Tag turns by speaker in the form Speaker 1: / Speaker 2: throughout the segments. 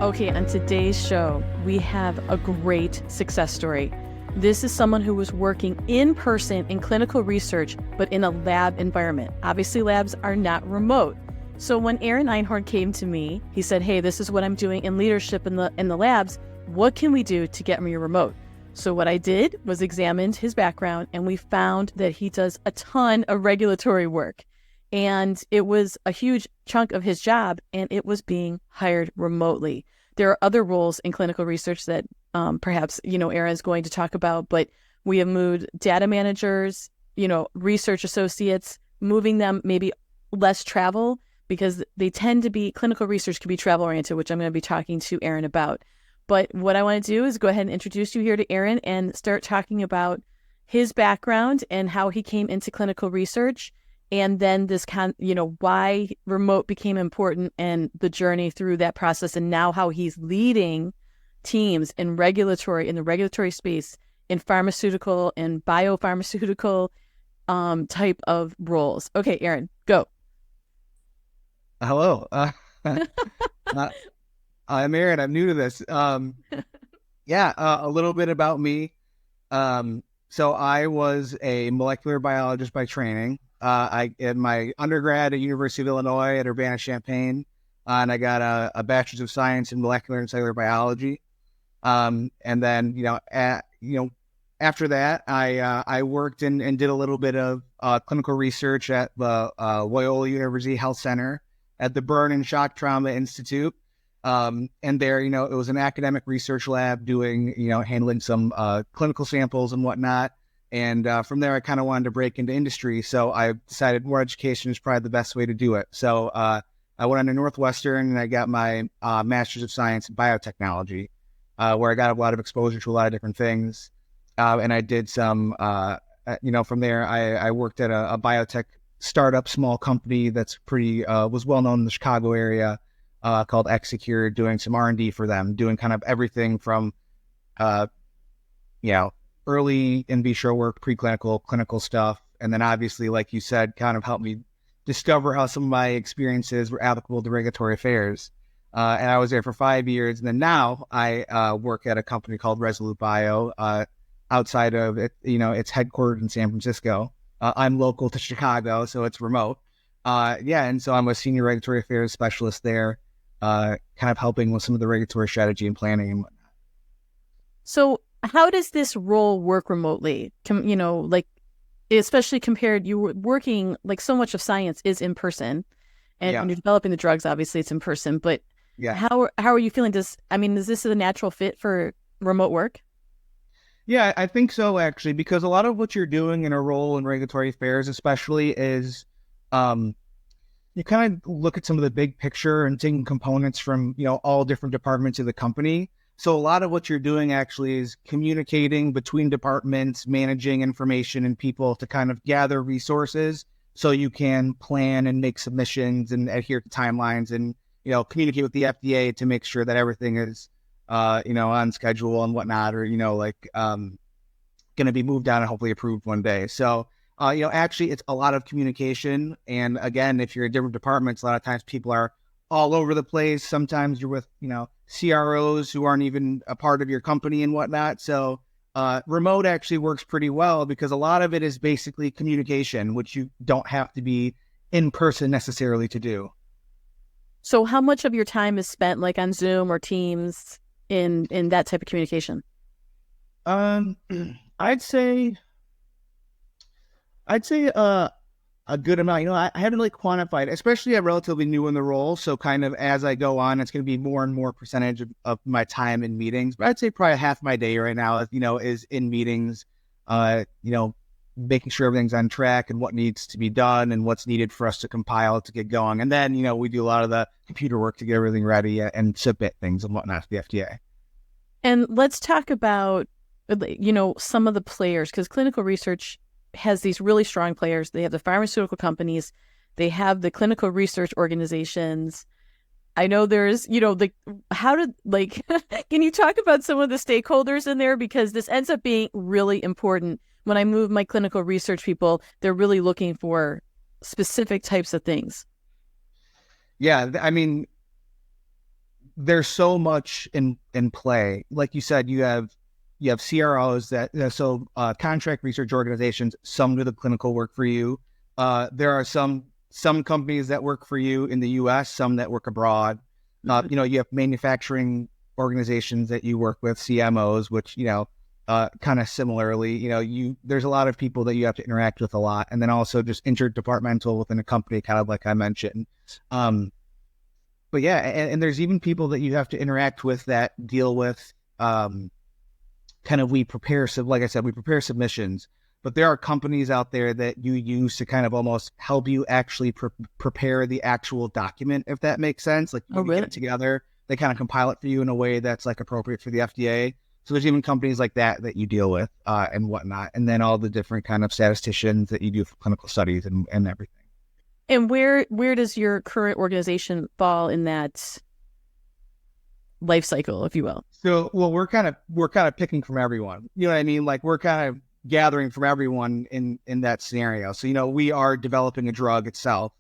Speaker 1: Okay, on today's show, we have a great success story. This is someone who was working in person in clinical research, but in a lab environment. Obviously, labs are not remote. So when Aaron Einhorn came to me, he said, hey, this is what I'm doing in leadership in the labs. What can we do to get me remote? So what I did was examined his background, and we found that he does a ton of regulatory work. And it was a huge chunk of his job, and it was being hired remotely. There are other roles in clinical research that perhaps, Aaron's going to talk about, but we have moved data managers, research associates, moving them maybe less travel, because they tend to be, clinical research can be travel oriented, which I'm going to be talking to Aaron about. But what I want to do is go ahead and introduce you here to Aaron and start talking about his background and how he came into clinical research. And then this why remote became important and the journey through that process, and now how he's leading teams in the regulatory space in pharmaceutical and biopharmaceutical type of roles. Okay, Aaron, go.
Speaker 2: Hello. I'm Aaron. I'm new to this. A little bit about me. So I was a molecular biologist by training. I did my undergrad at University of Illinois at Urbana-Champaign, and I got a bachelor's of science in molecular and cellular biology. And then, after that, I worked and did a little bit of clinical research at the Loyola University Health Center at the Burn and Shock Trauma Institute. And there, it was an academic research lab doing, handling some clinical samples and whatnot. And from there, I kind of wanted to break into industry. So I decided more education is probably the best way to do it. So I went on to Northwestern and I got my master's of science in biotechnology, where I got a lot of exposure to a lot of different things. And I did some, from there, I worked at a biotech startup, small company that's was well known in the Chicago area, called Execure, doing some R&D for them, doing kind of everything from, early in vitro work, preclinical, clinical stuff. And then obviously, like you said, kind of helped me discover how some of my experiences were applicable to regulatory affairs. And I was there for 5 years. And then now I work at a company called Resolute Bio, outside of it, it's headquartered in San Francisco. I'm local to Chicago, so it's remote. And so I'm a senior regulatory affairs specialist there, kind of helping with some of the regulatory strategy and planning and whatnot.
Speaker 1: So how does this role work remotely? Especially compared, you were working, so much of science is in person, and when you're developing the drugs, obviously it's in person, but how are you feeling? Is this a natural fit for remote work?
Speaker 2: Yeah, I think so, actually, because a lot of what you're doing in a role in regulatory affairs, especially, is you kind of look at some of the big picture and taking components from, all different departments of the company. So a lot of what you're doing actually is communicating between departments, managing information and people to kind of gather resources so you can plan and make submissions and adhere to timelines and, communicate with the FDA to make sure that everything is, on schedule and whatnot, or, going to be moved down and hopefully approved one day. So, actually it's a lot of communication. And again, if you're in different departments, a lot of times people are all over the place. Sometimes you're with, CROs who aren't even a part of your company and whatnot. So remote actually works pretty well because a lot of it is basically communication, which you don't have to be in person necessarily to do.
Speaker 1: So how much of your time is spent on Zoom or Teams in that type of communication?
Speaker 2: I'd say a good amount. I haven't really quantified, especially I'm relatively new in the role. So kind of as I go on, it's going to be more and more percentage of my time in meetings. But I'd say probably half my day right now, is in meetings, making sure everything's on track and what needs to be done and what's needed for us to compile to get going. And then, we do a lot of the computer work to get everything ready and submit things and whatnot to the FDA.
Speaker 1: And let's talk about, some of the players, because clinical research has these really strong players. They have the pharmaceutical companies, they have the clinical research organizations. I know there's, can you talk about some of the stakeholders in there? Because this ends up being really important. When I move my clinical research people, they're really looking for specific types of things.
Speaker 2: Yeah, there's so much in play. Like you said, you have CROs contract research organizations. Some do the clinical work for you. There are some companies that work for you in the U.S., some that work abroad. You have manufacturing organizations that you work with, CMOs, which kind of similarly, there's a lot of people that you have to interact with a lot, and then also just interdepartmental within a company, kind of like I mentioned. But yeah, and there's even people that you have to interact with that deal with. We prepare submissions, but there are companies out there that you use to kind of almost help you actually prepare the actual document, if that makes sense. Like you get it together, they kind of compile it for you in a way that's like appropriate for the FDA. So there's even companies like that you deal with and whatnot, and then all the different kind of statisticians that you do for clinical studies and everything.
Speaker 1: And where does your current organization fall in that life cycle, if you will?
Speaker 2: So, well, we're kind of picking from everyone. You know what I mean? Like we're kind of gathering from everyone in that scenario. So, we are developing a drug itself,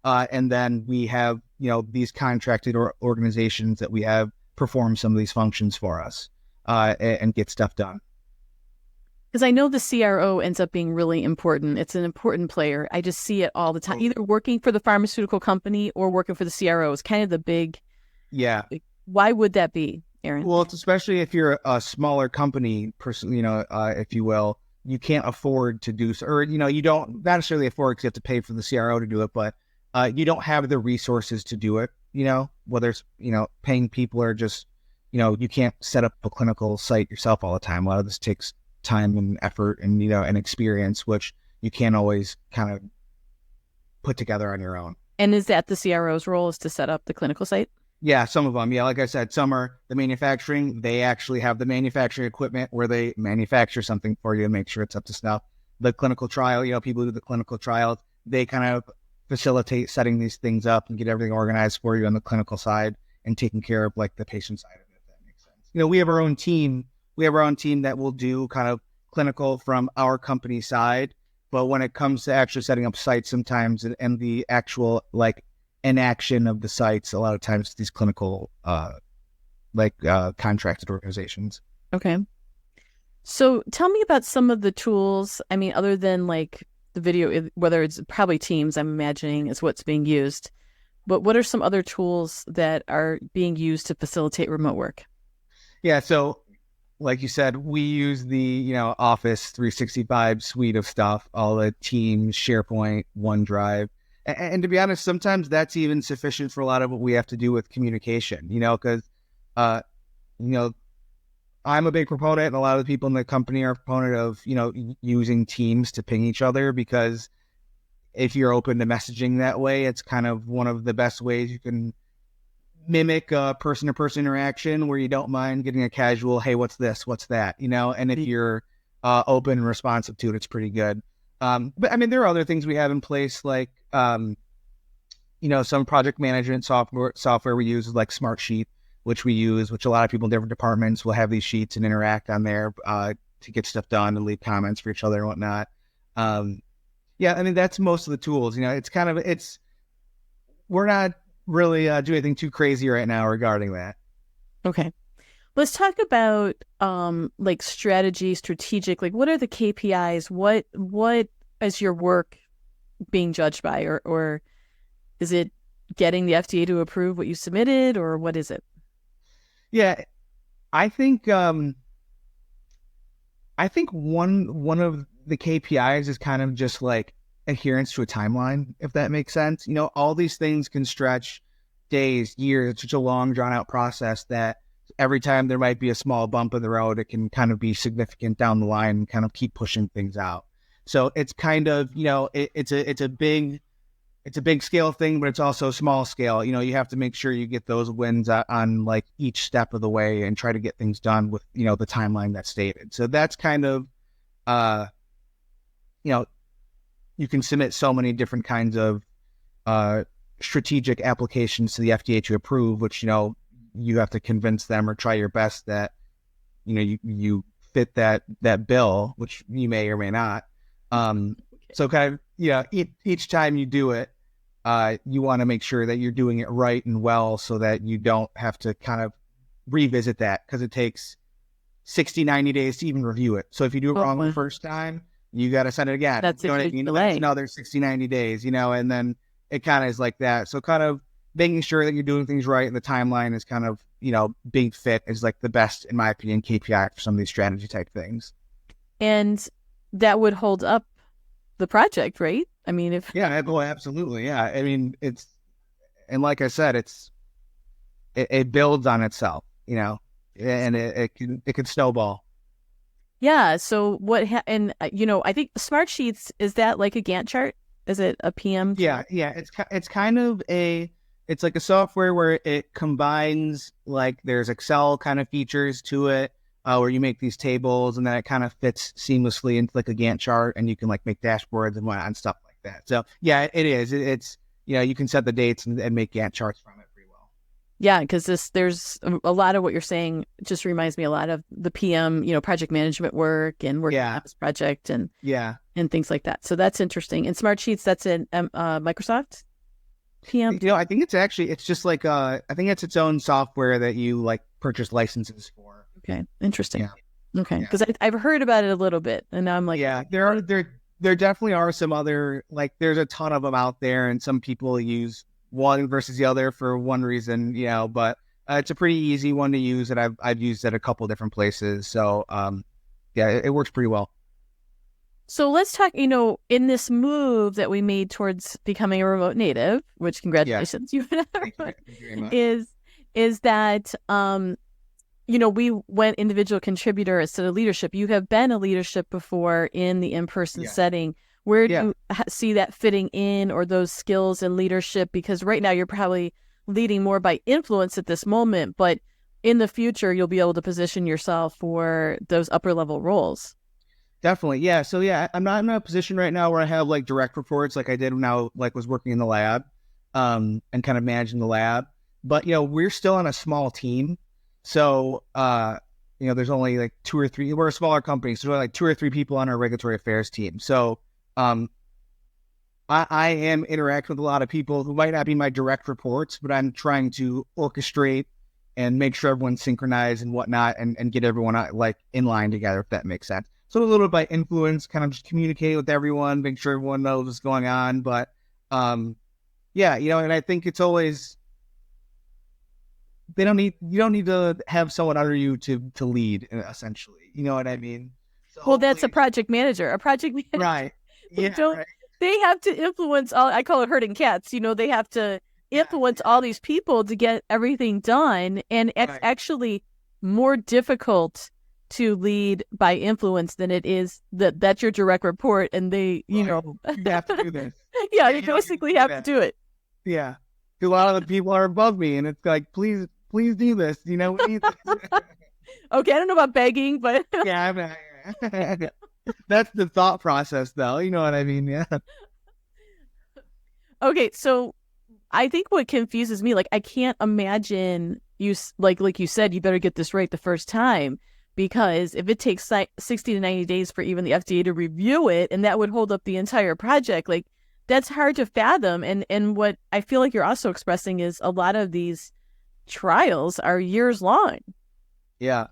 Speaker 2: and then we have these contracted organizations that we have perform some of these functions for us and get stuff done.
Speaker 1: Because I know the CRO ends up being really important. It's an important player. I just see it all the time, either working for the pharmaceutical company or working for the CRO. It's kind of the big. Yeah. Why would that be, Aaron?
Speaker 2: Well, it's especially if you're a smaller company, if you will, you can't afford to do so, or you don't not necessarily afford because you have to pay for the CRO to do it, but you don't have the resources to do it. Whether it's paying people or just you can't set up a clinical site yourself all the time. A lot of this takes time and effort and and experience, which you can't always kind of put together on your own.
Speaker 1: And is that the CRO's role, is to set up the clinical site?
Speaker 2: Yeah, some of them. Yeah, like I said, some are the manufacturing. They actually have the manufacturing equipment where they manufacture something for you and make sure it's up to snuff. The clinical trial, people who do the clinical trials, they kind of facilitate setting these things up and get everything organized for you on the clinical side and taking care of like the patient side of it, if that makes sense. We have our own team. We have our own team that will do kind of clinical from our company side. But when it comes to actually setting up sites sometimes and the actual like inaction of the sites, a lot of times these clinical contracted organizations.
Speaker 1: Okay. So tell me about some of the tools. I mean, other than like the video, whether it's probably Teams, I'm imagining is what's being used. But what are some other tools that are being used to facilitate remote work?
Speaker 2: Yeah, so like you said, we use the Office 365 suite of stuff, all the Teams, SharePoint, OneDrive. And to be honest, sometimes that's even sufficient for a lot of what we have to do with communication, because, I'm a big proponent and a lot of the people in the company are a proponent of, using Teams to ping each other, because if you're open to messaging that way, it's kind of one of the best ways you can mimic a person-to-person interaction where you don't mind getting a casual, hey, what's this? What's that? And if you're open and responsive to it, it's pretty good. But I mean, there are other things we have in place, like, some project management software we use is like Smartsheet, which a lot of people in different departments will have these sheets and interact on there to get stuff done and leave comments for each other and whatnot. Yeah, I mean, that's most of the tools. We're not really doing anything too crazy right now regarding that.
Speaker 1: Okay. Let's talk about like strategic, like what are the KPIs? What is your work being judged by, or is it getting the FDA to approve what you submitted, or what is it?
Speaker 2: Yeah, I think one of the KPIs is kind of just like adherence to a timeline, if that makes sense. All these things can stretch days, years. It's such a long, drawn out process that every time there might be a small bump in the road, it can kind of be significant down the line and kind of keep pushing things out. So it's kind of, it's a big scale thing, but it's also small scale. You have to make sure you get those wins on like each step of the way and try to get things done with, the timeline that's stated. So that's kind of, you can submit so many different kinds of strategic applications to the FDA to approve, which, you have to convince them or try your best that, you fit that bill, which you may or may not. So kind of, each time you do it, you want to make sure that you're doing it right and well so that you don't have to kind of revisit that, because it takes 60, 90 days to even review it. So if you do it wrong the first time, you got to send it again.
Speaker 1: That's
Speaker 2: you know what I mean? That's another 60, 90 days, and then it kind of is like that. So kind of making sure that you're doing things right and the timeline is kind of, being fit is like the best, in my opinion, KPI for some of these strategy type things.
Speaker 1: And that would hold up the project, right? I mean,
Speaker 2: Yeah, well, absolutely. Yeah. I mean, and like I said, it builds on itself, and it can snowball.
Speaker 1: Yeah. So and I think Smartsheets, is that like a Gantt chart? Is it a PM?
Speaker 2: Yeah. It's kind of it's like a software where it combines, like, there's Excel kind of features to it, where you make these tables, and then it kind of fits seamlessly into like a Gantt chart, and you can like make dashboards and whatnot and stuff like that. So yeah, it is. It's you can set the dates and make Gantt charts from it pretty well.
Speaker 1: Yeah, because there's a lot of what you're saying just reminds me a lot of the PM, project management work and working on this project and things like that. So that's interesting. And Smartsheets, that's in Microsoft PM.
Speaker 2: I think it's just like I think it's its own software that you like purchase licenses for.
Speaker 1: Okay, interesting. Yeah. Okay, because I've heard about it a little bit, and now I'm like,
Speaker 2: there definitely are some other, like, there's a ton of them out there, and some people use one versus the other for one reason, but it's a pretty easy one to use that I've used at a couple different places. So it works pretty well.
Speaker 1: So let's talk, in this move that we made towards becoming a remote native, which congratulations, you and everyone, is that, we went individual contributor instead of leadership. You have been a leadership before in the in-person setting. Where do you see that fitting in, or those skills in leadership? Because right now you're probably leading more by influence at this moment, but in the future, you'll be able to position yourself for those upper level roles.
Speaker 2: Definitely. Yeah. So I'm not in a position right now where I have like direct reports like I did when I was working in the lab, and kind of managing the lab. But, we're still on a small team. So, there's only like 2 or 3, we're a smaller company. So there's only like 2 or 3 people on our regulatory affairs team. So, I am interacting with a lot of people who might not be my direct reports, but I'm trying to orchestrate and make sure everyone's synchronized and whatnot, and get everyone like in line together, if that makes sense. So a little bit by influence, kind of just communicate with everyone, make sure everyone knows what's going on. But, and I think it's always, you don't need to have someone under you to lead, essentially. You know what I mean? So
Speaker 1: well, that's a project manager.
Speaker 2: Right. Yeah.
Speaker 1: They have to influence all, I call it herding cats. They have to influence all these people to get everything done. And it's actually more difficult to lead by influence than it is that's your direct report, and they,
Speaker 2: you have to do this.
Speaker 1: You basically have to do it.
Speaker 2: Yeah. A lot of the people are above me, and it's like, please do this. We need this.
Speaker 1: Okay, I don't know about begging, but
Speaker 2: that's the thought process, though. You know what I mean? Yeah.
Speaker 1: Okay, so I think what confuses me, like, I can't imagine you, like you said, you better get this right the first time, because if it takes 60 to 90 days for even the FDA to review it, and that would hold up the entire project, like, that's hard to fathom. And what I feel like you're also expressing is a lot of these trials are years long.
Speaker 2: Yeah.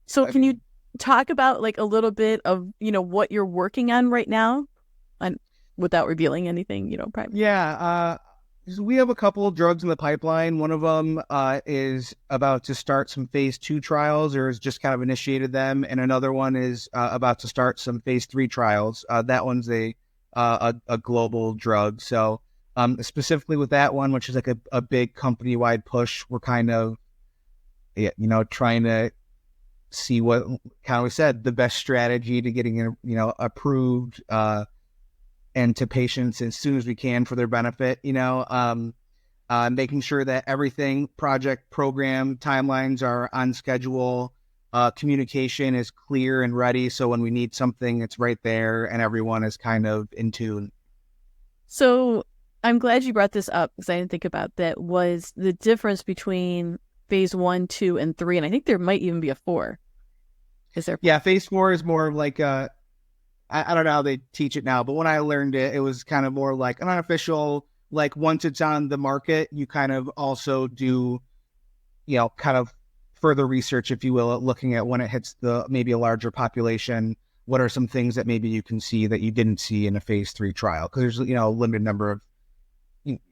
Speaker 1: So can you talk about like a little bit of, what you're working on right now, and without revealing anything, private?
Speaker 2: Yeah. We have a couple of drugs in the pipeline. One of them is about to start some phase 2 trials, or has just kind of initiated them. And another one is about to start some phase 3 trials. That one's a global drug. So specifically with that one, which is like a big company-wide push, we're kind of, trying to see what, kind of we said, the best strategy to getting, approved and to patients as soon as we can for their benefit, making sure that everything, project, program, timelines are on schedule, communication is clear and ready. So when we need something, it's right there and everyone is kind of in tune.
Speaker 1: So I'm glad you brought this up, because I didn't think about that, was the difference between phase 1, 2, and 3. And I think there might even be a 4. Is there?
Speaker 2: Yeah. Phase 4 is more like, I don't know how they teach it now, but when I learned it, it was kind of more like an unofficial, like once it's on the market, you kind of also do, kind of further research, if you will, at looking at when it hits the maybe a larger population. What are some things that maybe you can see that you didn't see in a phase 3 trial? Because there's, a limited number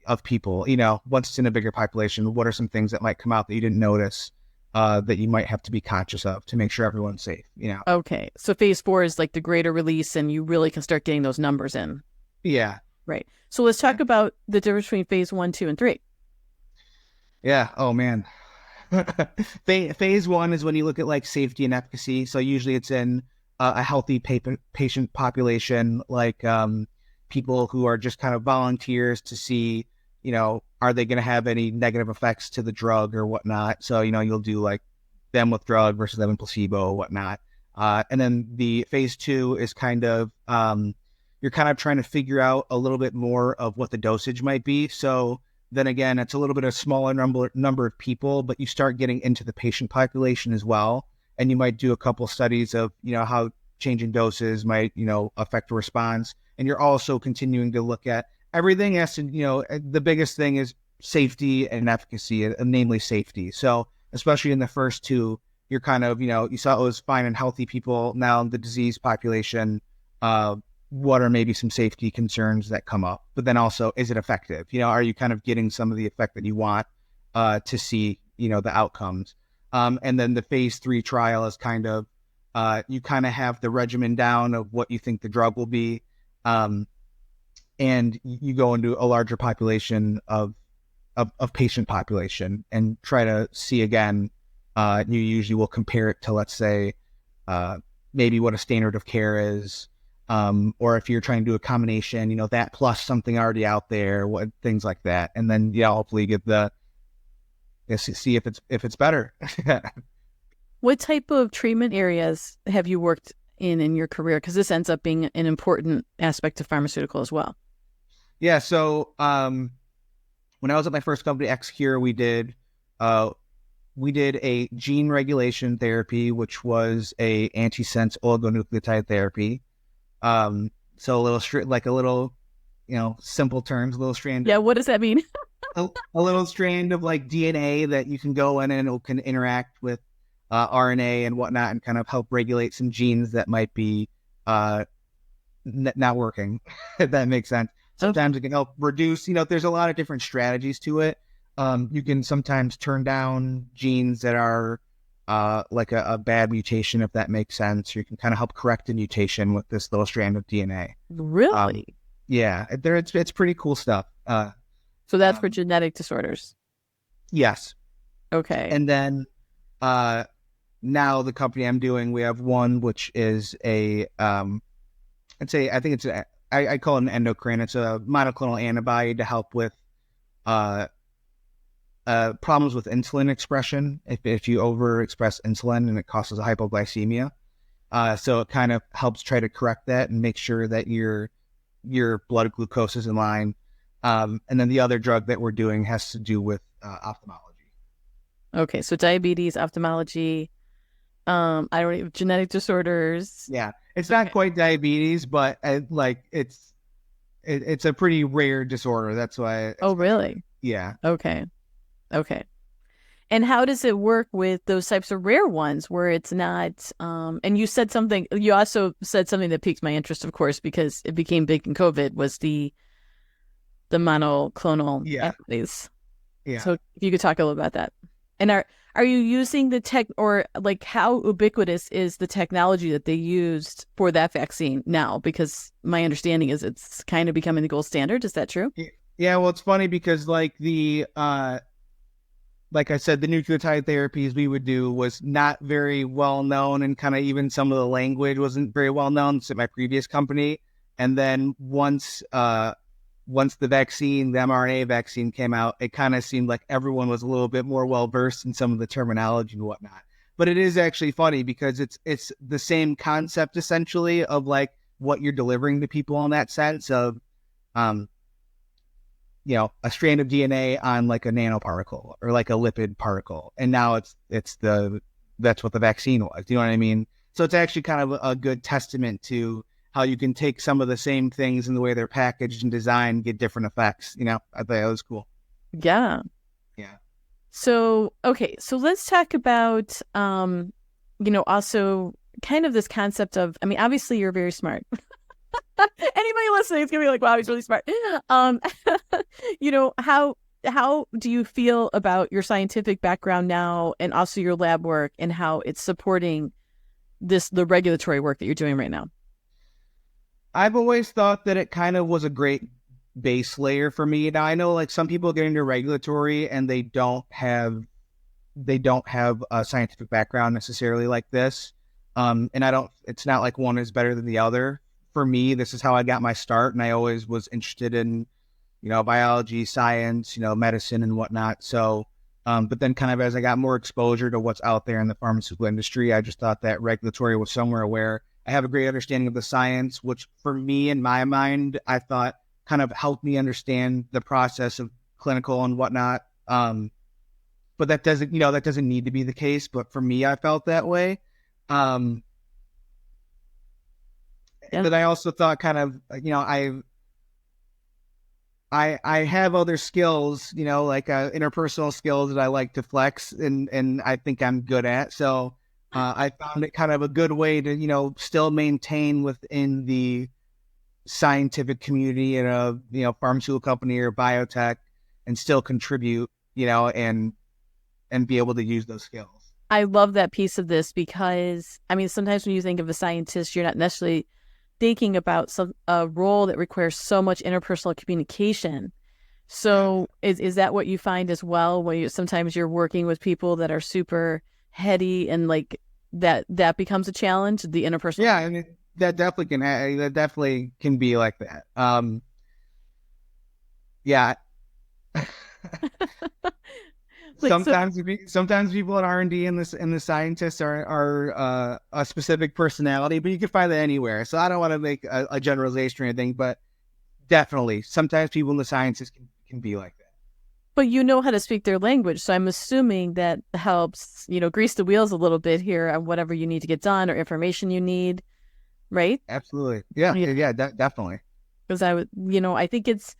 Speaker 2: of people, once it's in a bigger population, what are some things that might come out that you didn't notice that you might have to be conscious of to make sure everyone's safe,
Speaker 1: Okay. So phase 4 is like the greater release and you really can start getting those numbers in.
Speaker 2: Yeah.
Speaker 1: Right. So let's talk about the difference between phase 1, 2, and 3.
Speaker 2: Yeah. Oh, man. Phase 1 is when you look at like safety and efficacy. So usually it's in a healthy patient population, like people who are just kind of volunteers to see, are they going to have any negative effects to the drug or whatnot. So, you'll do like them with drug versus them in placebo or whatnot. And then the phase 2 is kind of, you're kind of trying to figure out a little bit more of what the dosage might be. So then again, it's a little bit of smaller number of people, but you start getting into the patient population as well. And you might do a couple studies of, how changing doses might, affect a response. And you're also continuing to look at everything has to, the biggest thing is safety and efficacy, and namely safety. So especially in the first 2, you're kind of, you saw it was fine in healthy people. Now the disease population, what are maybe some safety concerns that come up? But then also, is it effective? Are you kind of getting some of the effect that you want to see, the outcomes? And then the phase 3 trial is kind of, you kind of have the regimen down of what you think the drug will be. And you go into a larger population of patient population and try to see again, you usually will compare it to, let's say, maybe what a standard of care is. Or if you're trying to do a combination, that plus something already out there, things like that. And then, hopefully get see if it's better.
Speaker 1: What type of treatment areas have you worked in your career? Because this ends up being an important aspect of pharmaceutical as well.
Speaker 2: Yeah. So when I was at my first company, Xcure, we did a gene regulation therapy, which was a antisense oligonucleotide therapy. So a little, simple terms, a little strand.
Speaker 1: Yeah. What does that mean?
Speaker 2: a little strand of like DNA that you can go in and it can interact with RNA and whatnot and kind of help regulate some genes that might be not working, if that makes sense. Sometimes it can help reduce, there's a lot of different strategies to it. You can sometimes turn down genes that are like a bad mutation, if that makes sense. You can kind of help correct a mutation with this little strand of DNA.
Speaker 1: Really?
Speaker 2: Yeah, it's pretty cool stuff.
Speaker 1: So that's for genetic disorders.
Speaker 2: Yes.
Speaker 1: Okay.
Speaker 2: And then now the company I'm doing, we have one which is I think it's I call it an endocrine. It's a monoclonal antibody to help with problems with insulin expression. If you overexpress insulin and it causes hypoglycemia, so it kind of helps try to correct that and make sure that your blood glucose is in line. And then the other drug that we're doing has to do with ophthalmology. Okay,
Speaker 1: so diabetes, ophthalmology, genetic disorders.
Speaker 2: Yeah, it's not quite diabetes, but it's a pretty rare disorder. That's why.
Speaker 1: Oh, really?
Speaker 2: Yeah.
Speaker 1: Okay. And how does it work with those types of rare ones where it's not, and you also said something that piqued my interest, of course, because it became big in COVID, was the monoclonal antibodies.
Speaker 2: Yeah.
Speaker 1: So if you could talk a little about that. And are you using the tech, or like how ubiquitous is the technology that they used for that vaccine now? Because my understanding is it's kind of becoming the gold standard. Is that true?
Speaker 2: Yeah, well, it's funny because like like I said, the nucleotide therapies we would do was not very well known, and kind of even some of the language wasn't very well known at my previous company. And then once the vaccine, the mRNA vaccine came out, it kind of seemed like everyone was a little bit more well versed in some of the terminology and whatnot. But it is actually funny because it's the same concept essentially of like what you're delivering to people in that sense of, a strand of DNA on like a nanoparticle or like a lipid particle. And now that's what the vaccine was. Do you know what I mean? So it's actually kind of a good testament to how you can take some of the same things and the way they're packaged and designed, get different effects. I thought that was cool.
Speaker 1: Yeah.
Speaker 2: Yeah.
Speaker 1: So, okay. So let's talk about, also kind of this concept of, I mean, obviously you're very smart. Anybody listening is going to be like, wow, he's really smart. How do you feel about your scientific background now and also your lab work and how it's supporting the regulatory work that you're doing right now?
Speaker 2: I've always thought that it kind of was a great base layer for me. Now I know like some people get into regulatory and they don't have a scientific background necessarily like this. And it's not like one is better than the other. For me, this is how I got my start, and I always was interested in, biology, science, medicine and whatnot. So, but then kind of as I got more exposure to what's out there in the pharmaceutical industry, I just thought that regulatory was somewhere where I have a great understanding of the science, which for me, in my mind, I thought kind of helped me understand the process of clinical and whatnot. But that doesn't need to be the case. But for me, I felt that way.
Speaker 1: Yeah.
Speaker 2: But I also thought kind of, I have other skills, like interpersonal skills that I like to flex and I think I'm good at. So I found it kind of a good way to, still maintain within the scientific community in a, pharmaceutical company or biotech and still contribute, and be able to use those skills.
Speaker 1: I love that piece of this because, I mean, sometimes when you think of a scientist, you're not necessarily thinking about a role that requires so much interpersonal communication. So is that what you find as well, when sometimes you're working with people that are super heady and like that becomes a challenge, the interpersonal?
Speaker 2: Yeah, I mean, that definitely can be like that. Yeah. Sometimes people at R&D and the scientists are a specific personality, but you can find that anywhere. So I don't want to make a generalization or anything, but definitely sometimes people in the sciences can be like that.
Speaker 1: But you know how to speak their language, so I'm assuming that helps, grease the wheels a little bit here on whatever you need to get done or information you need, right?
Speaker 2: Absolutely, yeah, definitely.
Speaker 1: Because I think it's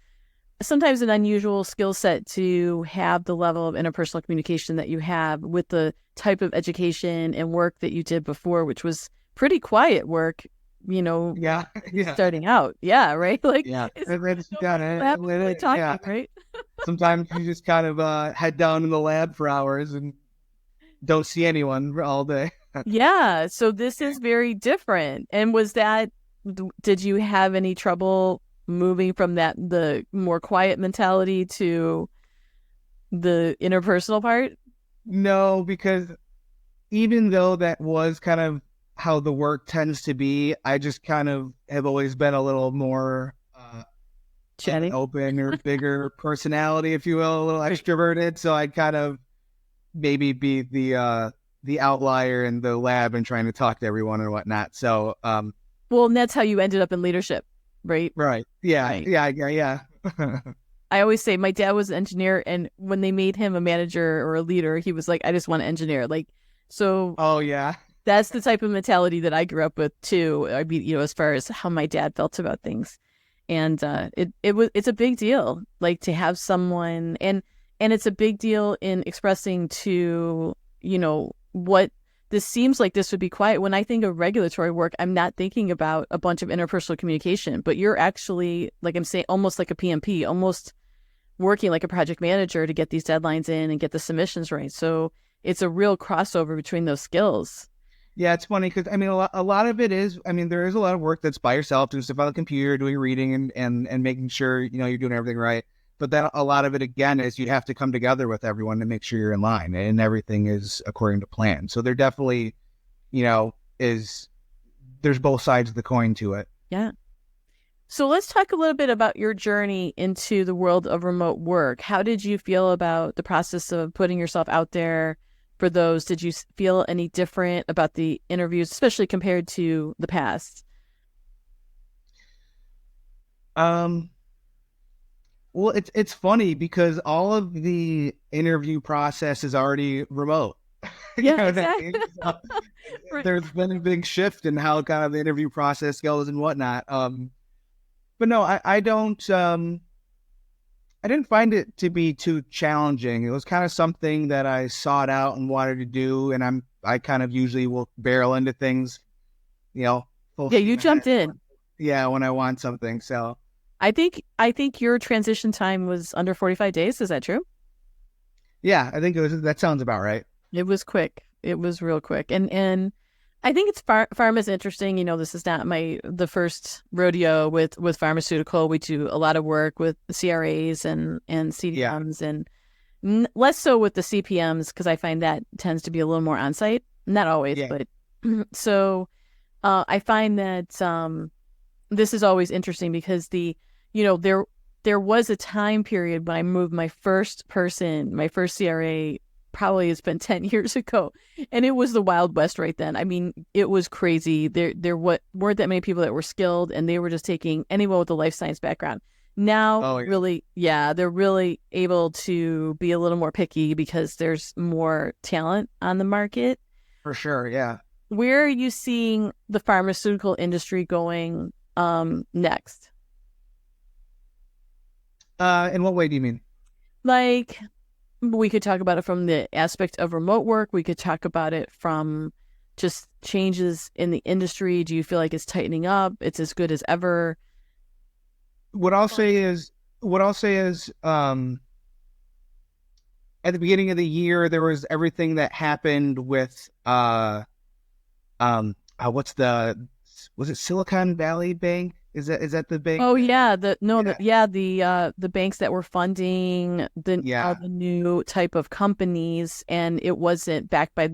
Speaker 1: sometimes an unusual skill set to have the level of interpersonal communication that you have with the type of education and work that you did before, which was pretty quiet work,
Speaker 2: Yeah.
Speaker 1: starting out. Yeah, right? Like,
Speaker 2: yeah.
Speaker 1: Talking, right?
Speaker 2: Sometimes you just kind of head down in the lab for hours and don't see anyone all day.
Speaker 1: Yeah, so this is very different. And did you have any trouble moving from the more quiet mentality to the interpersonal part?
Speaker 2: No, because even though that was kind of how the work tends to be, I just kind of have always been a little more open or bigger personality, if you will, a little extroverted. So I'd kind of maybe be the outlier in the lab and trying to talk to everyone and whatnot. So,
Speaker 1: well, and that's how you ended up in leadership, right?
Speaker 2: Right. Yeah.
Speaker 1: Right.
Speaker 2: Yeah.
Speaker 1: I always say my dad was an engineer, and when they made him a manager or a leader, he was like, I just want to engineer. Like, so.
Speaker 2: Oh, yeah.
Speaker 1: That's the type of mentality that I grew up with too. I mean, as far as how my dad felt about things. And it's a big deal, like to have someone, and it's a big deal in expressing to, what this seems like this would be quiet. When I think of regulatory work, I'm not thinking about a bunch of interpersonal communication, but you're actually, like I'm saying, almost like a PMP, almost working like a project manager to get these deadlines in and get the submissions right. So it's a real crossover between those skills.
Speaker 2: Yeah, it's funny because I mean, a lot of it is. I mean, there is a lot of work that's by yourself, doing stuff on the computer, doing reading, and making sure you're doing everything right. But then a lot of it again is you have to come together with everyone to make sure you're in line and everything is according to plan. So there definitely, there's both sides of the coin to it.
Speaker 1: Yeah. So let's talk a little bit about your journey into the world of remote work. How did you feel about the process of putting yourself out there? For those, did you feel any different about the interviews, especially compared to the past?
Speaker 2: Well, it's funny because all of the interview process is already remote. You
Speaker 1: Yeah,
Speaker 2: know what I
Speaker 1: exactly.
Speaker 2: mean? So,
Speaker 1: Right.
Speaker 2: there's been a big shift in how kind of the interview process goes and whatnot. But no, I didn't find it to be too challenging. It was kind of something that I sought out and wanted to do, and I kind of usually will barrel into things, you know, full
Speaker 1: Yeah,
Speaker 2: steam
Speaker 1: you
Speaker 2: ahead.
Speaker 1: jumped in.
Speaker 2: Yeah, when I want something. So
Speaker 1: I think your transition time was under 45 days. Is that true?
Speaker 2: yeah, I think that sounds about right.
Speaker 1: It was quick. It was real quick. And I think it's pharma is interesting. This is not the first rodeo with pharmaceutical. We do a lot of work with CRAs and
Speaker 2: Yeah,
Speaker 1: CDMs and less so with the CPMs because I find that tends to be a little more on site. Not always,
Speaker 2: yeah,
Speaker 1: but so I find that this is always interesting because there was a time period when I moved my first CRA, probably it's been 10 years ago, and it was the Wild West right then. I mean, it was crazy. Weren't that many people that were skilled, and they were just taking anyone with a life science background. Now,
Speaker 2: oh yeah,
Speaker 1: really, yeah, they're really able to be a little more picky because there's more talent on the market.
Speaker 2: for sure. Yeah.
Speaker 1: Where are you seeing the pharmaceutical industry going next?
Speaker 2: In what way do you mean?
Speaker 1: Like, we could talk about it from the aspect of remote work. We could talk about it from just changes in the industry. Do you feel like it's tightening up? It's as good as ever?
Speaker 2: What I'll say is, what I'll say is, at the beginning of the year, there was everything that happened with, what's was it Silicon Valley Bank? Is that the bank?
Speaker 1: Oh yeah,
Speaker 2: Yeah,
Speaker 1: the banks that were funding all
Speaker 2: yeah,
Speaker 1: the new type of companies, and it wasn't backed by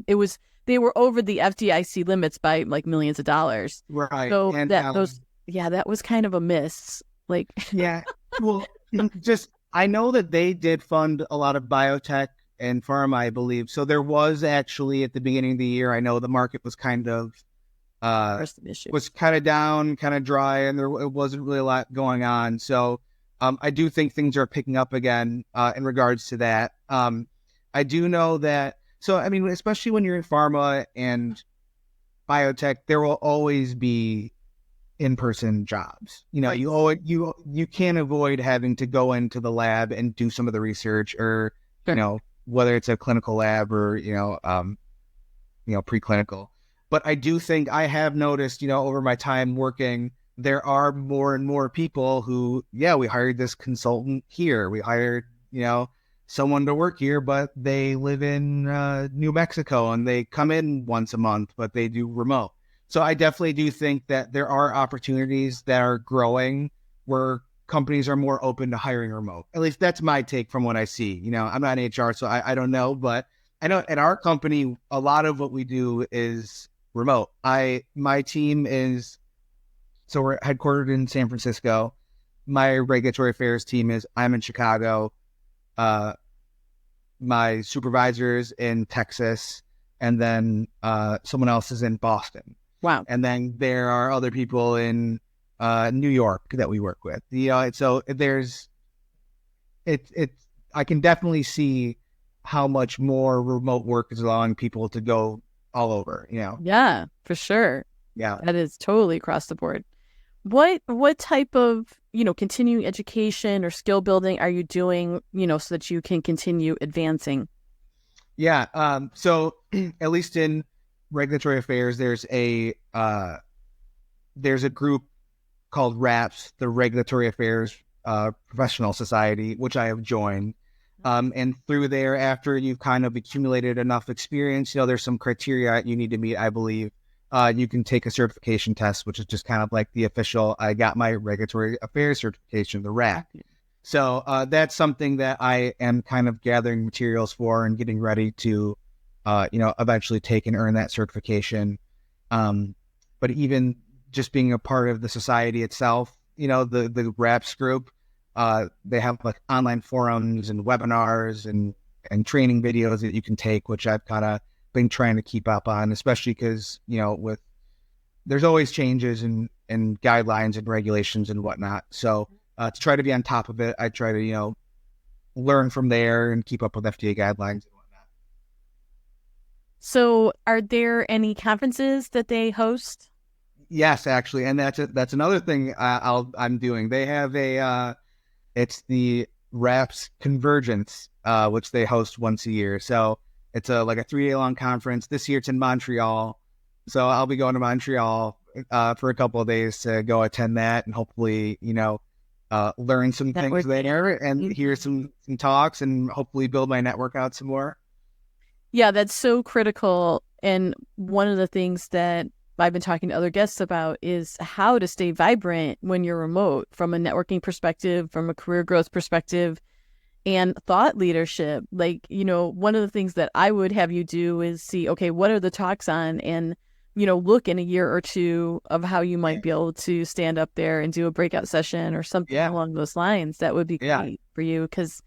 Speaker 1: they were over the FDIC limits by like millions of dollars.
Speaker 2: right.
Speaker 1: So
Speaker 2: And
Speaker 1: that was kind of a miss. Like
Speaker 2: yeah, well, just I know that they did fund a lot of biotech and pharma, I believe. So there was actually at the beginning of the year, I know the market was kind of
Speaker 1: there's an issue.
Speaker 2: down, kind of dry, and it wasn't really a lot going on. So I do think things are picking up again in regards to that. I do know that. So I mean, especially when you're in pharma and biotech, there will always be in-person jobs.
Speaker 1: Right.
Speaker 2: You can't avoid having to go into the lab and do some of the research, or
Speaker 1: Sure.
Speaker 2: whether it's a clinical lab or preclinical. But I do think I have noticed, over my time working, there are more and more people who, yeah, we hired this consultant here. We hired, someone to work here, but they live in New Mexico and they come in once a month, but they do remote. So I definitely do think that there are opportunities that are growing where companies are more open to hiring remote. At least that's my take from what I see. I'm not in HR, so I don't know, but I know at our company, a lot of what we do is remote. My team is, so we're headquartered in San Francisco. My regulatory affairs team I'm in Chicago. My supervisor's in Texas, and then someone else is in Boston.
Speaker 1: Wow.
Speaker 2: And then there are other people in New York that we work with. So there's it. I can definitely see how much more remote work is allowing people to go all over.
Speaker 1: Yeah, for sure.
Speaker 2: Yeah.
Speaker 1: That is totally across the board. What type of, continuing education or skill building are you doing, so that you can continue advancing?
Speaker 2: Yeah. So at least in regulatory affairs, there's a group called RAPS, the Regulatory Affairs Professional Society, which I have joined. And through there, after you've kind of accumulated enough experience, there's some criteria you need to meet, I believe. You can take a certification test, which is just kind of like the official, I got my regulatory affairs certification, the RAC. So that's something that I am kind of gathering materials for and getting ready to, eventually take and earn that certification. But even just being a part of the society itself, the RAPS group, they have like online forums and webinars and training videos that you can take, which I've kind of been trying to keep up on, especially because, there's always changes and guidelines and regulations and whatnot. So to try to be on top of it, I try to, learn from there and keep up with FDA guidelines and whatnot.
Speaker 1: So are there any conferences that they host?
Speaker 2: Yes, actually, and that's another thing I'm doing. They have it's the RAPS Convergence, which they host once a year. So it's like a 3-day long conference. This year it's in Montreal, so I'll be going to Montreal for a couple of days to go attend that, and hopefully, learn some things there and hear some talks, and hopefully build my network out some more.
Speaker 1: Yeah, that's so critical. And one of the things that I've been talking to other guests about is how to stay vibrant when you're remote, from a networking perspective, from a career growth perspective, and thought leadership. Like, one of the things that I would have you do is see, okay, what are the talks on? And, look in a year or two of how you might be able to stand up there and do a breakout session or something along those lines. That would be great for you, because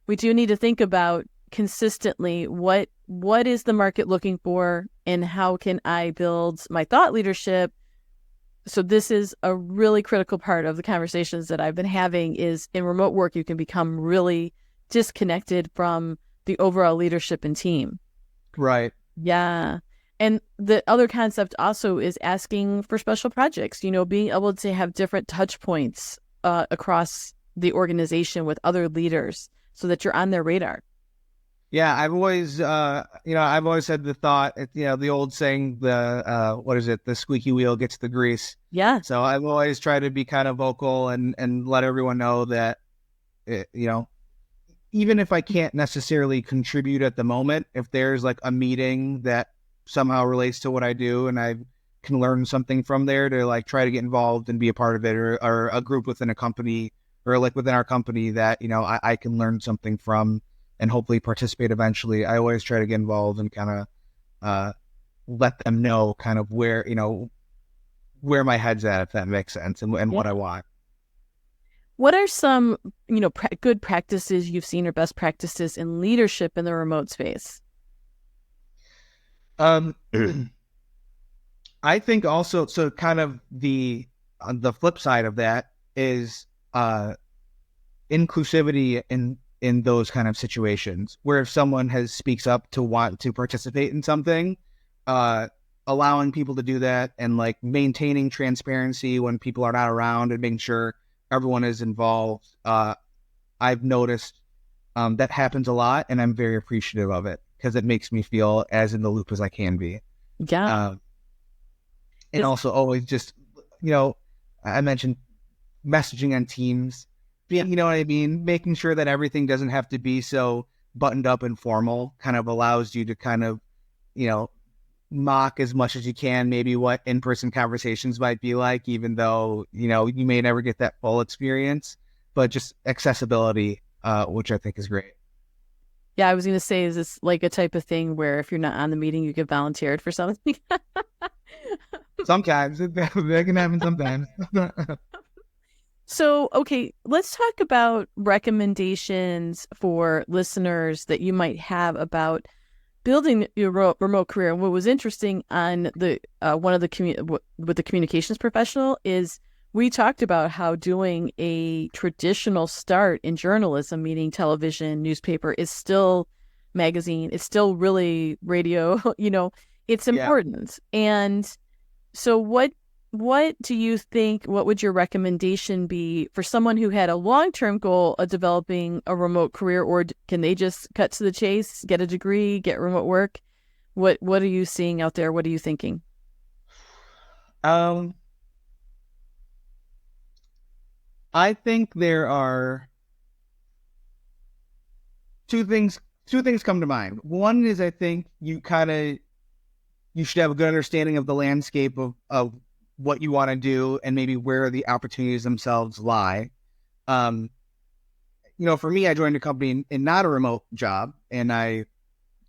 Speaker 1: we do need to think about consistently what is the market looking for, and how can I build my thought leadership. So this is a really critical part of the conversations that I've been having, is in remote work, you can become really disconnected from the overall leadership and team.
Speaker 2: Right.
Speaker 1: Yeah. And the other concept also is asking for special projects, being able to have different touch points across the organization with other leaders so that you're on their radar.
Speaker 2: Yeah, I've always had the thought, the old saying, what is it? The squeaky wheel gets the grease.
Speaker 1: Yeah.
Speaker 2: So I've always tried to be kind of vocal and let everyone know that, even if I can't necessarily contribute at the moment, if there's like a meeting that somehow relates to what I do and I can learn something from there, to like try to get involved and be a part of it, or a group within a company, or like within our company that, I can learn something from and hopefully participate eventually. I always try to get involved and kind of let them know kind of where my head's at, if that makes sense, and what I want.
Speaker 1: What are some, good practices you've seen, or best practices in leadership in the remote space?
Speaker 2: I think also, so kind of on the flip side of that is inclusivity in those kind of situations, where if someone speaks up to want to participate in something, allowing people to do that, and like maintaining transparency when people are not around, and making sure everyone is involved. I've noticed that happens a lot, and I'm very appreciative of it, because it makes me feel as in the loop as I can be.
Speaker 1: Yeah.
Speaker 2: And also always just, I mentioned messaging on Teams. You know what I mean? Making sure that everything doesn't have to be so buttoned up and formal kind of allows you to kind of, mock as much as you can maybe what in-person conversations might be like, even though, you may never get that full experience, but just accessibility, which I think is great.
Speaker 1: Yeah, I was going to say, is this like a type of thing where if you're not on the meeting, you get volunteered for something?
Speaker 2: Sometimes. That can happen sometimes.
Speaker 1: So, okay, let's talk about recommendations for listeners that you might have about building your remote career. And what was interesting on the one of the with the communications professional is we talked about how doing a traditional start in journalism, meaning television, newspaper, is still magazine, it's still really radio, it's important. And so what do you think, what would your recommendation be for someone who had a long-term goal of developing a remote career, or can they just cut to the chase, get a degree, get remote work? What are you seeing out there? What are you thinking?
Speaker 2: I think there are two things come to mind. One is, I think you should have a good understanding of the landscape of what you want to do, and maybe where the opportunities themselves lie. For me, I joined a company in not a remote job, and I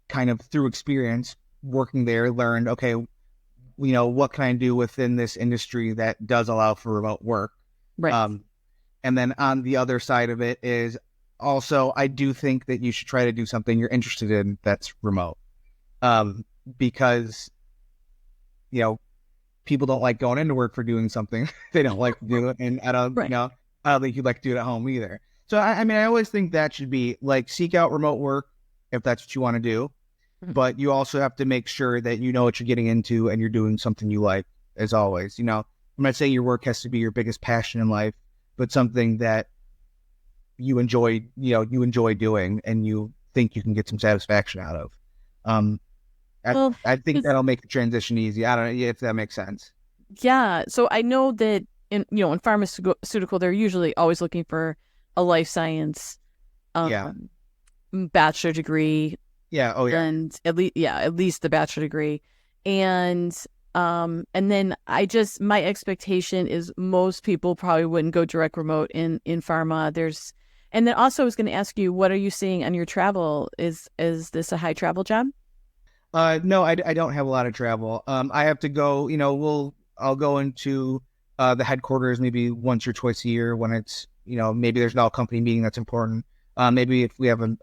Speaker 2: kind of, through experience working there, learned, okay, what can I do within this industry that does allow for remote work?
Speaker 1: Right.
Speaker 2: And then on the other side of it is also, I do think that you should try to do something you're interested in that's remote. Because, people don't like going into work for doing something they don't like to do it. And I don't,
Speaker 1: Right.
Speaker 2: I don't think you'd like to do it at home either. So, I always think that should be like, seek out remote work if that's what you want to do. but you also have to make sure that you know what you're getting into and you're doing something you like, as always. You know, I'm not saying your work has to be your biggest passion in life, but something that you enjoy, you enjoy doing and you think you can get some satisfaction out of.
Speaker 1: Well,
Speaker 2: I think
Speaker 1: 'cause-
Speaker 2: that'll make the transition easy. I don't know if that makes sense.
Speaker 1: yeah. So I know that in pharmaceutical, they're usually always looking for a life science
Speaker 2: Yeah.
Speaker 1: bachelor degree,
Speaker 2: Yeah. Oh, yeah.
Speaker 1: and at least the bachelor degree, and then my expectation is most people probably wouldn't go direct remote in pharma. And then also I was going to ask you, what are you seeing on your travel? Is this a high travel job?
Speaker 2: No, I don't have a lot of travel. I have to go, I'll go into the headquarters maybe once or twice a year when it's, maybe there's not a company meeting that's important. Maybe if we have like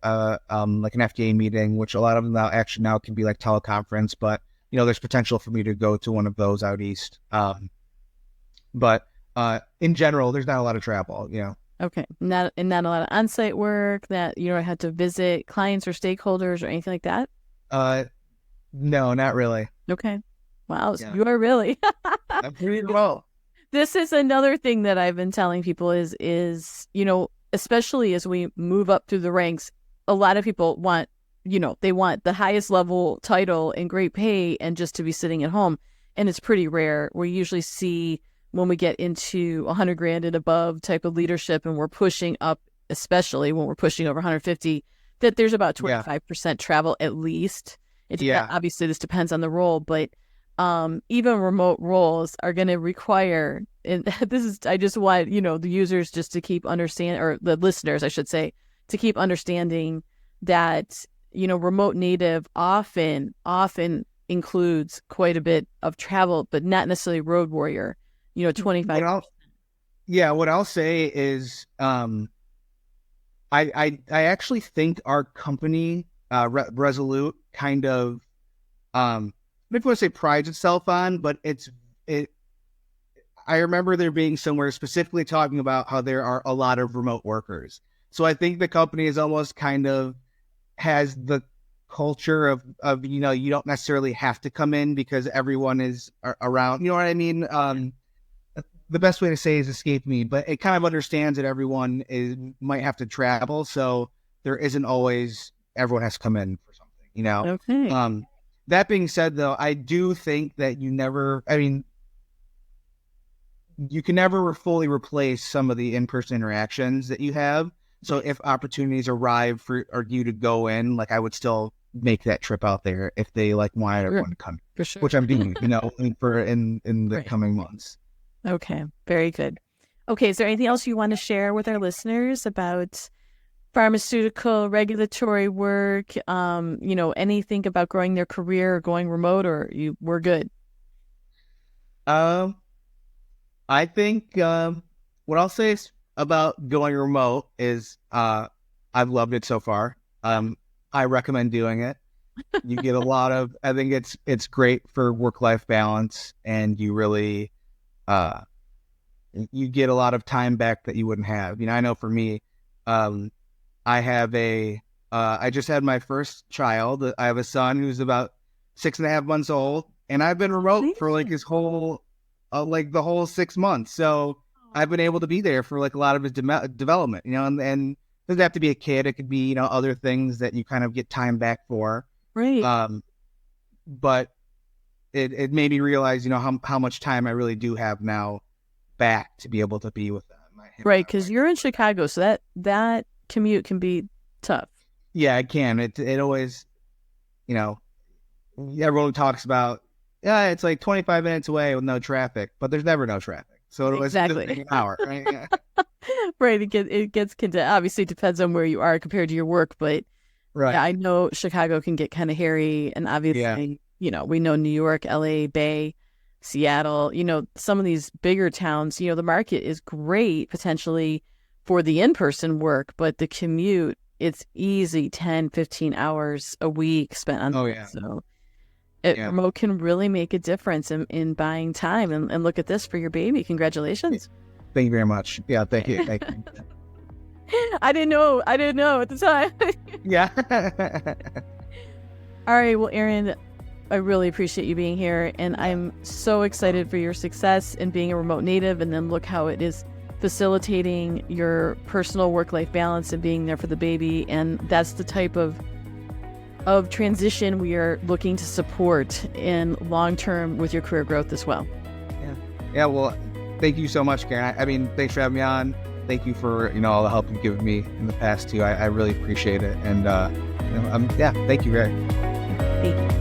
Speaker 2: an FDA meeting, which a lot of them now can be like teleconference, but there's potential for me to go to one of those out east. But in general, there's not a lot of travel,
Speaker 1: Okay, not a lot of on-site work that you don't have to visit clients or stakeholders or anything like that.
Speaker 2: No, not really.
Speaker 1: Okay, wow, so
Speaker 2: Yeah.
Speaker 1: you are really.
Speaker 2: I'm pretty well.
Speaker 1: This is another thing that I've been telling people is especially as we move up through the ranks, a lot of people want they want the highest level title and great pay and just to be sitting at home, and it's pretty rare. We usually see when we get into 100 grand and above type of leadership, and we're pushing up, especially when we're pushing over 150, that there's about 25% travel at least. Obviously this depends on the role, but even remote roles are going to require, and I just want, the users just to keep understand, or the listeners, I should say, to keep understanding that, remote native often includes quite a bit of travel, but not necessarily road warrior, 25.
Speaker 2: What I'll say is, I actually think our company, Resolute, kind of, I don't want to say prides itself on, but I remember there being somewhere specifically talking about how there are a lot of remote workers. So I think the company is almost kind of has the culture of you don't necessarily have to come in because everyone is around. You know what I mean? The best way to say is escape me, but it kind of understands that everyone might have to travel, so there isn't always everyone has to come in for something.
Speaker 1: Okay.
Speaker 2: That being said, though, I do think that you can never fully replace some of the in-person interactions that you have. So if opportunities arrive for you to go in, like I would still make that trip out there if they wanted everyone to come,
Speaker 1: for sure.
Speaker 2: which I'm doing, in the coming months.
Speaker 1: Okay, very good. Okay, is there anything else you want to share with our listeners about pharmaceutical regulatory work? Anything about growing their career or going remote, or we're good?
Speaker 2: I think what I'll say about going remote is I've loved it so far. I recommend doing it. You get a lot of, I think it's great for work-life balance, and you really you get a lot of time back that you wouldn't have. I know for me, I have I just had my first child. I have a son who's about 6.5 months old, and I've been remote for his whole the whole 6 months. So I've been able to be there for a lot of his development, and it doesn't have to be a kid. It could be, other things that you kind of get time back for.
Speaker 1: Right.
Speaker 2: But it made me realize, how much time I really do have now back to be able to be with them.
Speaker 1: Right. Because you're in Chicago, so that commute can be tough.
Speaker 2: Yeah, it can. It always, everyone talks about, it's 25 minutes away with no traffic, but there's never no traffic. So it was
Speaker 1: exactly
Speaker 2: an hour, right? Yeah.
Speaker 1: Right. It gets obviously depends on where you are compared to your work, but
Speaker 2: right.
Speaker 1: Yeah, I know Chicago can get kind of hairy, and obviously, we know New York, LA, Bay, Seattle, some of these bigger towns, the market is great potentially for the in-person work, but the commute, it's easy 10, 15 hours a week spent on that. So remote can really make a difference in buying time. And look at this for your baby. Congratulations.
Speaker 2: Thank you very much. Yeah, thank you. Thank you.
Speaker 1: I didn't know at the time.
Speaker 2: Yeah.
Speaker 1: All right. Well, Erin, I really appreciate you being here, and I'm so excited for your success in being a remote native, and then look how it is facilitating your personal work-life balance and being there for the baby. And that's the type of transition we are looking to support in long-term with your career growth as well.
Speaker 2: Yeah. Well, thank you so much, Karen. I mean, thanks for having me on. Thank you for, all the help you've given me in the past too. I really appreciate it. And, thank you very much.
Speaker 1: Thank you.